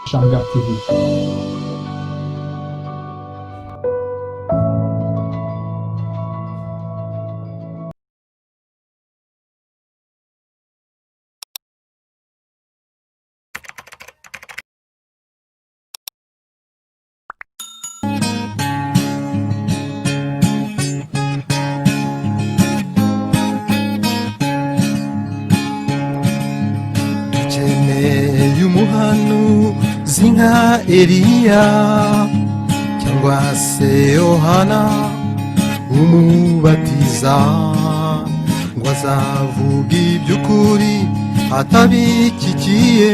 Shamgar TV. dukeneye umuhanuzi nka Eliya cyangwa se Yohana umubatiza, ngo azavuga iby'ukuri atabikikiye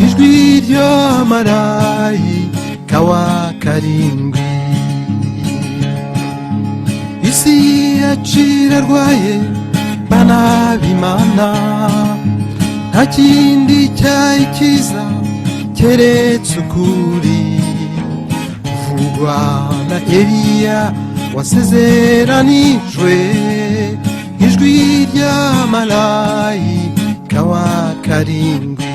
ijwi ry'amarayika wa karindwi. Isi yacira arwaye bana b'Imana, nta kindi cyayikiza keretse ukuri kuvugwa na Eliya wasezeranijwe ijwi ry'amarayika wa karindwi.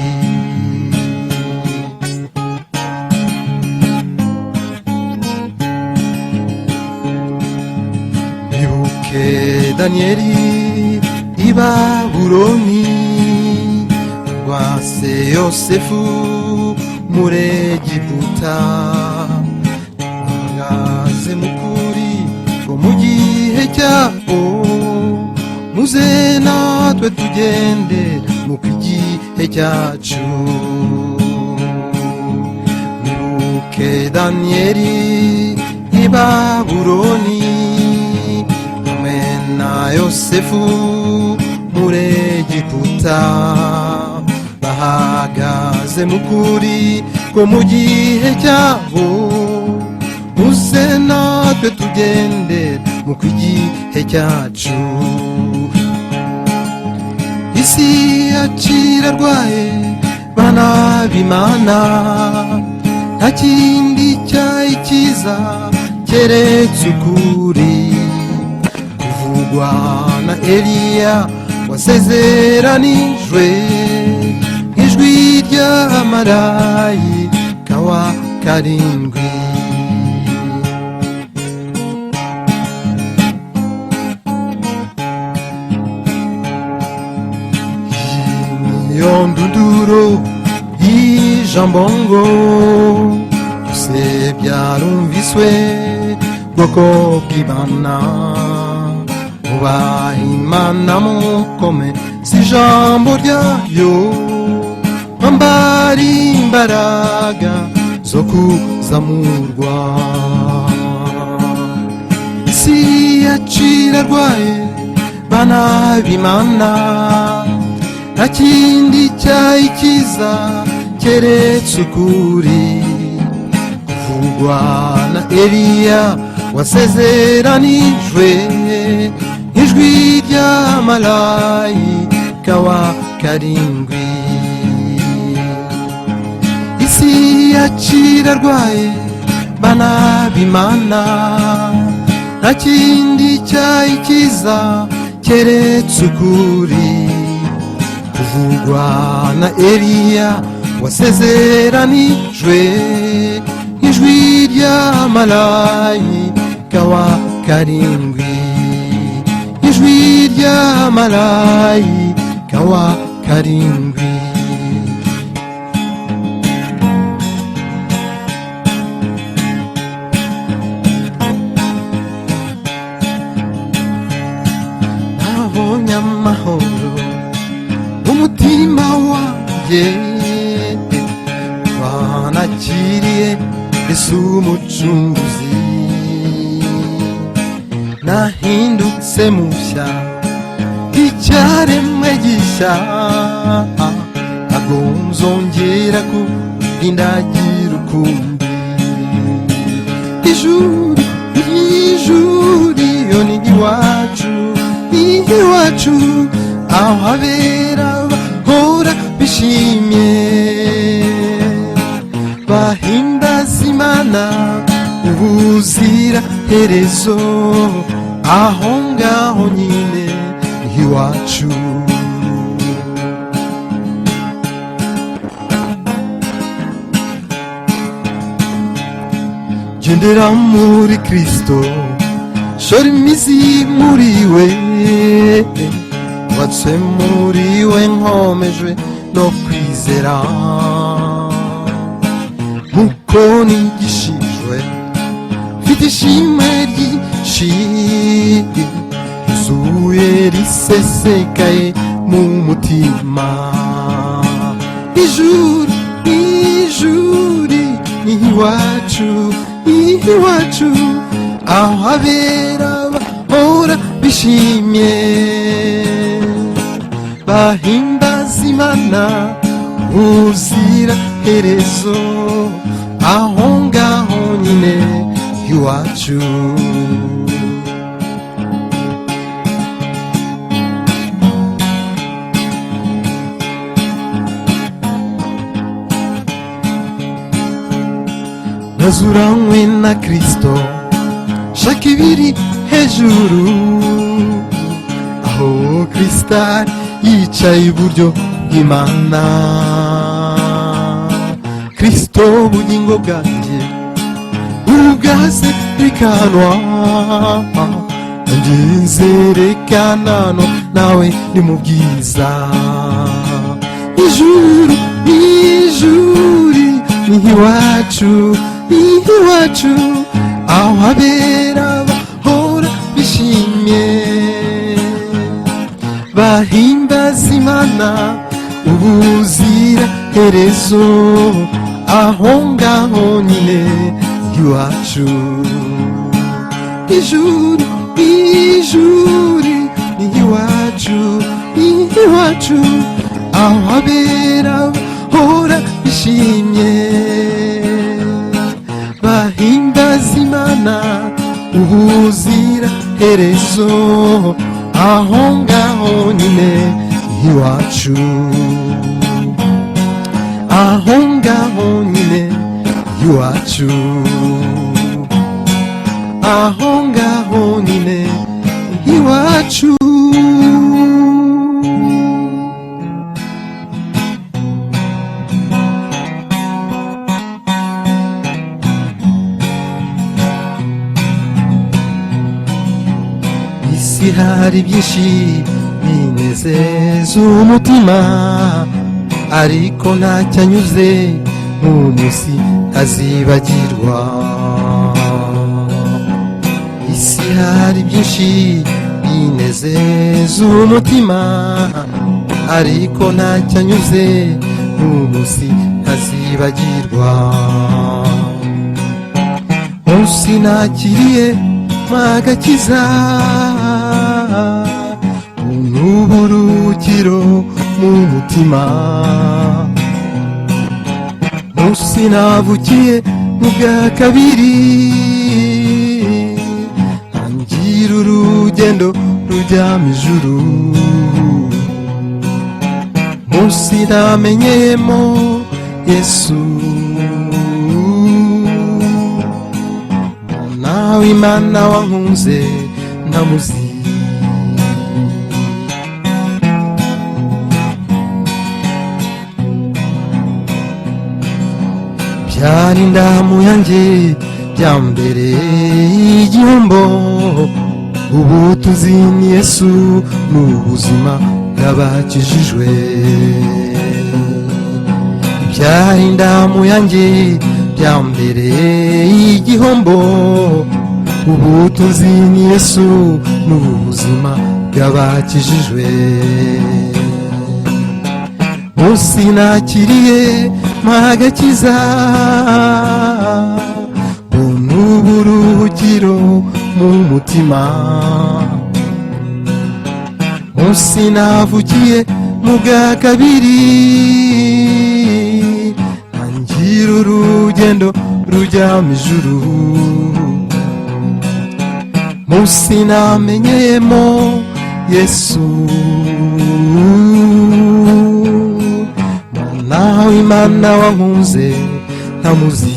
Ibuke Daniyeli i Babuloni, rwase Yosefu muri Egiputa, bahagaze mu kuri ngo mu gihe cyabo muze natwe tugende mu gihe cyacu. Nibuke Daniyeli i Babuloni hamwe na Yosefu muri Egiputa, bahagaze mu kuri ko mu gihe cyabo muze natwe tugende mu gihe cyacu. Isi yacira arwaye bana b'Imana, nta kindi cyayikiza keretse ukuri kuvugwa na Eliya wasezeranijwe ijwi ry'amarayika wa karindwi. Iyo ndunduro y'ijambo ngo byose byarumviswe bwoko bw'Imana, ubaha Imana mukome si ijambo ryayo, mwambara imbaraga zo kuzamurwa. Isi yacira arwaye bana b'Imana, nta kindi cyayikiza keretse ukuri kuvugwa na Eliya wasezeranijwe ijwi ry'amarayika wa karindwi. Isi yacira arwaye bana b'Imana, nta kindi cyayikiza keretse ukuri kuvugwa na Eliya wasezeranijwe ijwi ry'amarayika wa karindwi, ijwi ry'amarayika wa karindwi. Nabonye amahoro umutima wanjye, wanakiriye Yesu umucunguzi, nahindutse mushya icyaremwe gishya, ntabwo nzongera kurindagira ukundi. Ijuru iyo ni iwacu, ni iwacu aho habera bahora bishimye, bahimbaza Imana ubuzira herezo, aho ngaho nyine ni iwacu. gendera muri Kristo shora imizi muri we watse muri we nkomejwe no kwizera nkuko nigishijwe mfite ishimwe ryinshi rizuye risesekaye mu mutima ijuru ni iwacu aho abera bahora bishimye bahimbaza Imana uzira herezo aho ngaho nyine iwacu nazuranywe na Kristo shaka ibiri hejuru aho Kristo yicaye iburyo bw'Imana Kristo bugingo bwanjye ubwaze rikanwa nzerekanano nawe ni mu bwiza ijuru ni iwacu aho abera bahora bishimye bahimbaza Imana ubuzira herezo aho ngaho nyine iwacu ijuru ni iwacu aho abera bahora bishimye bahimbaza Imana ubuzira herezo aho ngaho nyine iwacu aho ngaho nyine iwacu aho ngaho nyine iwacu hari byinshi binezeza umutima ariko ntacyanyuze nk'umunsi azibagirwa isi hari byinshi binezeza umutima ariko ntacyanyuze nk'umunsi azibagirwa munsi nakiriye magakiza n'uburukiro mu mutima munsi navukiye mu bwa kabiri ntangira urugendo rujya mu ijuru munsi namenyemo Yesu nawe Imana wankunze ntamuzi byari indamu yanjye bya mbere y'igihombo ubu tuzi ni Yesu n'ubuzima bw'abakijijwe byari indamu yanjye bya mbere y'igihombo ubu tuzi ni Yesu n'ubuzima bw'abakijijwe munsi nakiriye magakiza n'uburuhukiro mu mutima munsi navukiye mu bwa kabiri ntangira urugendo rujya mu ijuru munsi namenyemo Yesu nawe Imana wankunze ntamuzi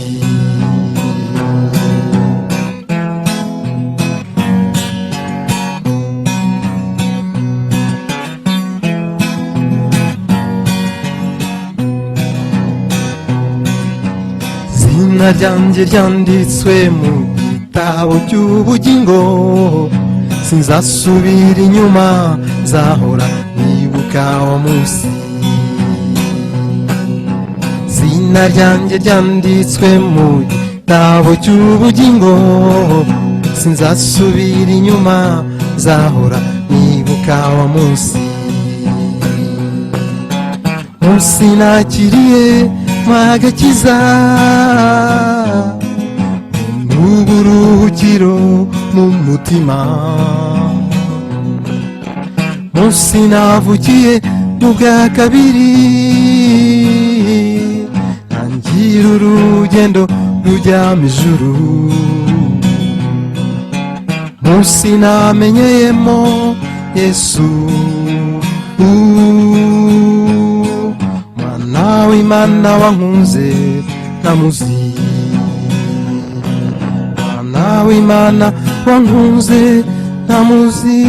izina ryanjye ryanditswe mu gitabo cy'ubugingo, sinzasubira inyuma, nzahora nibuka uwo munsi. Izina ryanjye ryanditswe mu gitabo cy'ubugingo, sinzasubira inyuma, nzahora nibuka uwo munsi. Munsi nakiriye magakiza, n'uburuhukiro mu mutima. Munsi navukiye mu bwa kabiri, ntangira urugendo rujya mu ijuru. Munsi namenyeyemo Yesu, Mwana w'Imana wankunze ntamuzi, Mwana w'Imana wankunze ntamuzi.